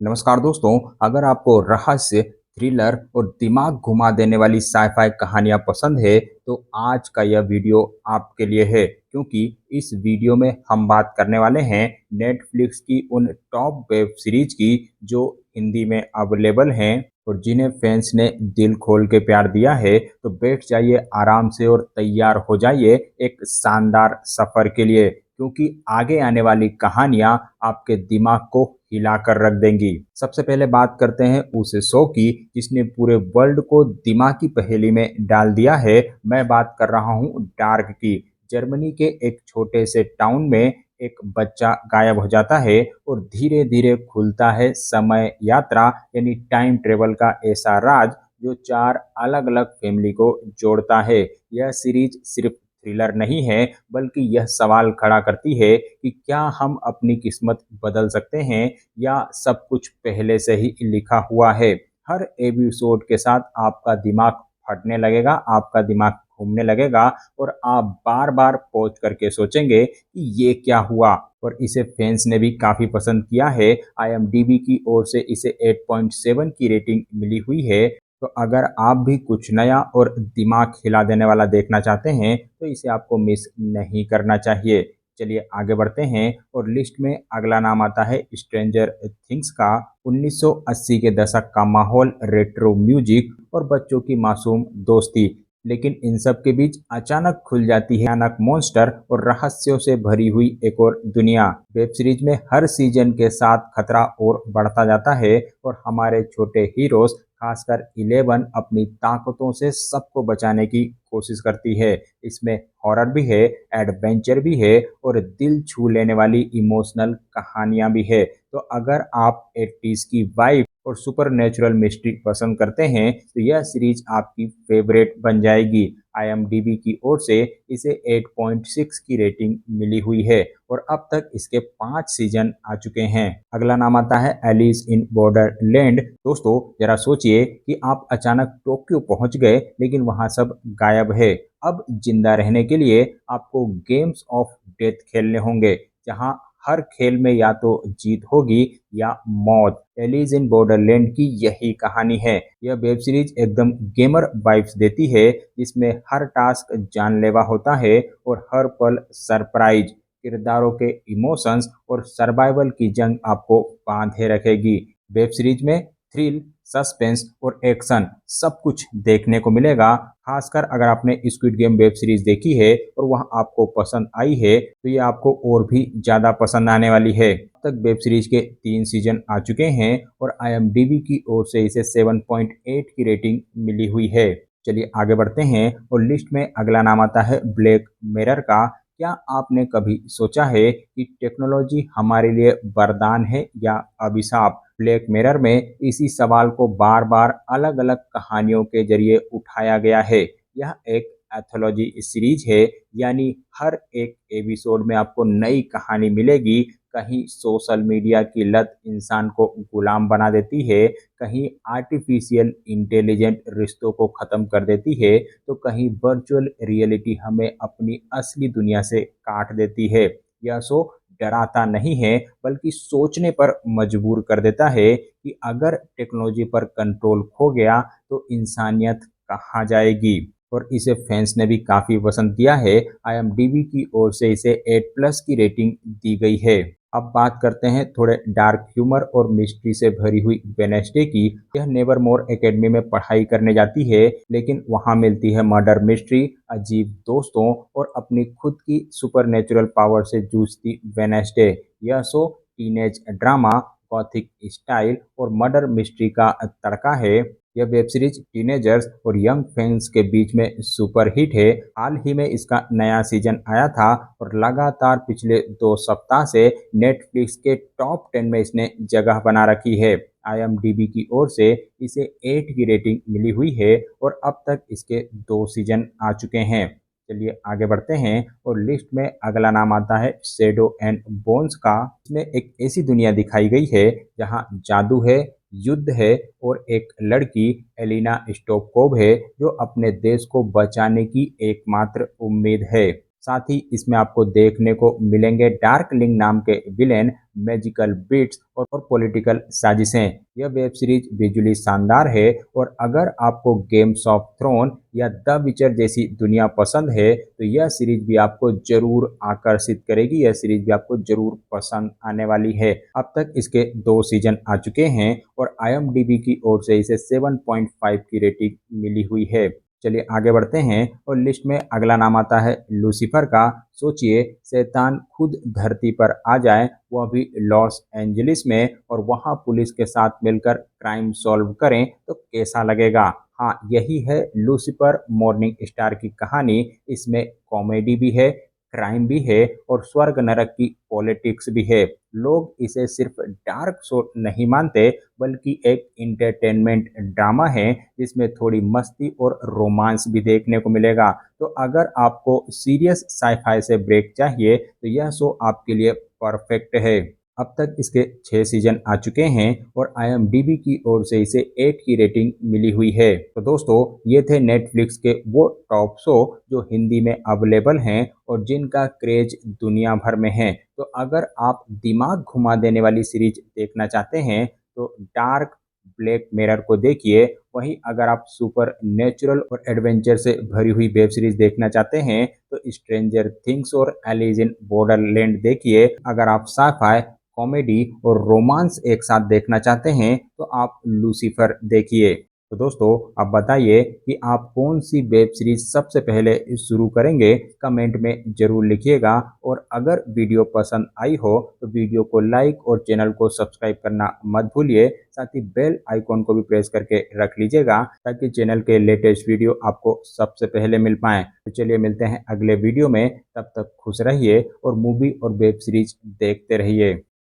नमस्कार दोस्तों, अगर आपको रहस्य, थ्रिलर और दिमाग घुमा देने वाली साइ-फाई कहानियाँ पसंद है, तो आज का यह वीडियो आपके लिए है। क्योंकि इस वीडियो में हम बात करने वाले हैं नेटफ्लिक्स की उन टॉप वेब सीरीज की जो हिंदी में अवेलेबल हैं और जिन्हें फैंस ने दिल खोल के प्यार दिया है। तो बैठ जाइए आराम से और तैयार हो जाइए एक शानदार सफ़र के लिए, क्योंकि आगे आने वाली कहानियाँ आपके दिमाग को हिला कर रख देंगी। सबसे पहले बात करते हैं उस शो की जिसने पूरे वर्ल्ड को दिमाग की पहेली में डाल दिया है। मैं बात कर रहा हूँ डार्क की। जर्मनी के एक छोटे से टाउन में एक बच्चा गायब हो जाता है और धीरे धीरे खुलता है समय यात्रा यानी टाइम ट्रेवल का ऐसा राज जो चार अलग अलग फैमिली को जोड़ता है। यह सीरीज सिर्फ थ्रिलर नहीं है, बल्कि यह सवाल खड़ा करती है कि क्या हम अपनी किस्मत बदल सकते हैं या सब कुछ पहले से ही लिखा हुआ है। हर एपिसोड के साथ आपका दिमाग फटने लगेगा, आपका दिमाग घूमने लगेगा और आप बार बार पॉज करके सोचेंगे कि ये क्या हुआ। और इसे फैंस ने भी काफ़ी पसंद किया है। IMDb की ओर से इसे 8.7 की रेटिंग मिली हुई है। तो अगर आप भी कुछ नया और दिमाग हिला देने वाला देखना चाहते हैं, तो इसे आपको मिस नहीं करना चाहिए। चलिए आगे बढ़ते हैं और लिस्ट में अगला नाम आता है स्ट्रेंजर थिंग्स का। 1980 के दशक का माहौल, रेट्रो म्यूजिक और बच्चों की मासूम दोस्ती। लेकिन इन सब के बीच अचानक खुल जाती है भयानक मॉन्स्टर और रहस्यों से भरी हुई एक और दुनिया। वेब सीरीज में हर सीजन के साथ खतरा और बढ़ता जाता है और हमारे छोटे हीरोज खासकर 11 अपनी ताकतों से सबको बचाने की कोशिश करती है। इसमें हॉरर भी है, एडवेंचर भी है और दिल छू लेने वाली इमोशनल कहानियां भी है। तो अगर आप 80s की वाइब और सुपरनेचुरल मिस्ट्री पसंद करते हैं, तो यह सीरीज आपकी फेवरेट बन जाएगी। IMDb की ओर से इसे 8.6 की रेटिंग मिली हुई है और अब तक इसके 5 सीजन आ चुके हैं। अगला नाम आता है एलिस इन बॉर्डरलैंड। दोस्तों, जरा सोचिए कि आप अचानक टोक्यो पहुंच गए, लेकिन वहां सब गायब है। अब जिंदा रहने के लिए आपको गेम्स ऑफ डेथ खेलने होंगे, जहां हर खेल में या तो जीत होगी या मौत। एलिस इन बॉर्डरलैंड की यही कहानी है। यह वेब सीरीज एकदम गेमर वाइब्स देती है, जिसमें हर टास्क जानलेवा होता है और हर पल सरप्राइज। किरदारों के इमोशंस और सर्वाइवल की जंग आपको बांधे रखेगी। वेब सीरीज में थ्रिल, सस्पेंस और एक्शन सब कुछ देखने को मिलेगा। खासकर अगर आपने स्क्विड गेम वेब सीरीज देखी है और वह आपको पसंद आई है, तो ये आपको और भी ज़्यादा पसंद आने वाली है। अब तक वेब सीरीज के 3 सीजन आ चुके हैं और IMDb की ओर से इसे 7.8 की रेटिंग मिली हुई है। चलिए आगे बढ़ते हैं और लिस्ट में अगला नाम आता है ब्लैक मिरर का। क्या आपने कभी सोचा है कि टेक्नोलॉजी हमारे लिए वरदान है या अभिशाप? ब्लैक मिरर में इसी सवाल को बार बार अलग अलग कहानियों के जरिए उठाया गया है। यह एक एथोलॉजी सीरीज है, यानी हर एक एपिसोड में आपको नई कहानी मिलेगी। कहीं सोशल मीडिया की लत इंसान को गुलाम बना देती है, कहीं आर्टिफिशियल इंटेलिजेंट रिश्तों को ख़त्म कर देती है, तो कहीं वर्चुअल रियलिटी हमें अपनी असली दुनिया से काट देती है। यह शो डराता नहीं है, बल्कि सोचने पर मजबूर कर देता है कि अगर टेक्नोलॉजी पर कंट्रोल खो गया तो इंसानियत कहाँ जाएगी। और इसे फैंस ने भी काफ़ी पसंद किया है। IMDb की ओर से इसे 8+ की रेटिंग दी गई है। अब बात करते हैं थोड़े डार्क ह्यूमर और मिस्ट्री से भरी हुई वेडनेसडे की। यह नेवरमोर एकेडमी में पढ़ाई करने जाती है, लेकिन वहां मिलती है मर्डर मिस्ट्री, अजीब दोस्तों और अपनी खुद की सुपरनेचुरल पावर से जूझती वेडनेसडे। यह show teenage drama, Gothic style और मर्डर मिस्ट्री का तड़का है। यह वेब सीरीज टीनेजर्स और यंग फैंस के बीच में सुपरहिट है। हाल ही में इसका नया सीजन आया था और लगातार पिछले 2 सप्ताह से नेटफ्लिक्स के टॉप 10 में इसने जगह बना रखी है। IMDb की ओर से इसे 8 की रेटिंग मिली हुई है और अब तक इसके 2 सीजन आ चुके हैं। चलिए आगे बढ़ते हैं और लिस्ट में अगला नाम आता है शेडो एंड बोन्स का। इसमें एक ऐसी दुनिया दिखाई गई है जहां जादू है, युद्ध है और एक लड़की एलिना स्टोकोव है जो अपने देश को बचाने की एकमात्र उम्मीद है। साथ ही इसमें आपको देखने को मिलेंगे डार्कलिंग नाम के विलेन, मैजिकल बिट्स और पॉलिटिकल साजिशें। यह वेब सीरीज विजुअली शानदार है और अगर आपको गेम्स ऑफ थ्रोन या द विचर जैसी दुनिया पसंद है तो यह सीरीज भी आपको जरूर आकर्षित करेगी। यह सीरीज भी आपको जरूर पसंद आने वाली है। अब तक इसके 2 सीजन आ चुके हैं और IMDb की ओर से इसे 7.5 की रेटिंग मिली हुई है। चलिए आगे बढ़ते हैं और लिस्ट में अगला नाम आता है लूसीफर का। सोचिए, शैतान खुद धरती पर आ जाए, वह भी लॉस एंजलिस में, और वहां पुलिस के साथ मिलकर क्राइम सॉल्व करें तो कैसा लगेगा। हाँ, यही है लूसीफर मॉर्निंग स्टार की कहानी। इसमें कॉमेडी भी है, क्राइम भी है और स्वर्ग नरक की पॉलिटिक्स भी है। लोग इसे सिर्फ डार्क शो नहीं मानते बल्कि एक इंटरटेनमेंट ड्रामा है जिसमें थोड़ी मस्ती और रोमांस भी देखने को मिलेगा। तो अगर आपको सीरियस साइफाई से ब्रेक चाहिए तो यह शो आपके लिए परफेक्ट है। अब तक इसके 6 सीजन आ चुके हैं और IMDb की ओर से इसे 8 की रेटिंग मिली हुई है। तो दोस्तों, ये थे नेटफ्लिक्स के वो टॉप शो जो हिंदी में अवेलेबल हैं और जिनका क्रेज दुनिया भर में है। तो अगर आप दिमाग घुमा देने वाली सीरीज देखना चाहते हैं तो डार्क ब्लैक मिरर को देखिए। वहीं अगर आप सुपर नेचुरल और एडवेंचर से भरी हुई वेब सीरीज देखना चाहते हैं तो स्ट्रेंजर थिंग्स और एलिस इन बॉर्डरलैंड देखिए। अगर आप साइफाई, कॉमेडी और रोमांस एक साथ देखना चाहते हैं तो आप लूसीफर देखिए। तो दोस्तों, आप बताइए कि आप कौन सी वेब सीरीज सबसे पहले शुरू करेंगे, कमेंट में जरूर लिखिएगा। और अगर वीडियो पसंद आई हो तो वीडियो को लाइक और चैनल को सब्सक्राइब करना मत भूलिए। साथ ही बेल आइकॉन को भी प्रेस करके रख लीजिएगा ताकि चैनल के लेटेस्ट वीडियो आपको सबसे पहले मिल पाएँ। तो चलिए मिलते हैं अगले वीडियो में, तब तक खुश रहिए और मूवी और वेब सीरीज देखते रहिए।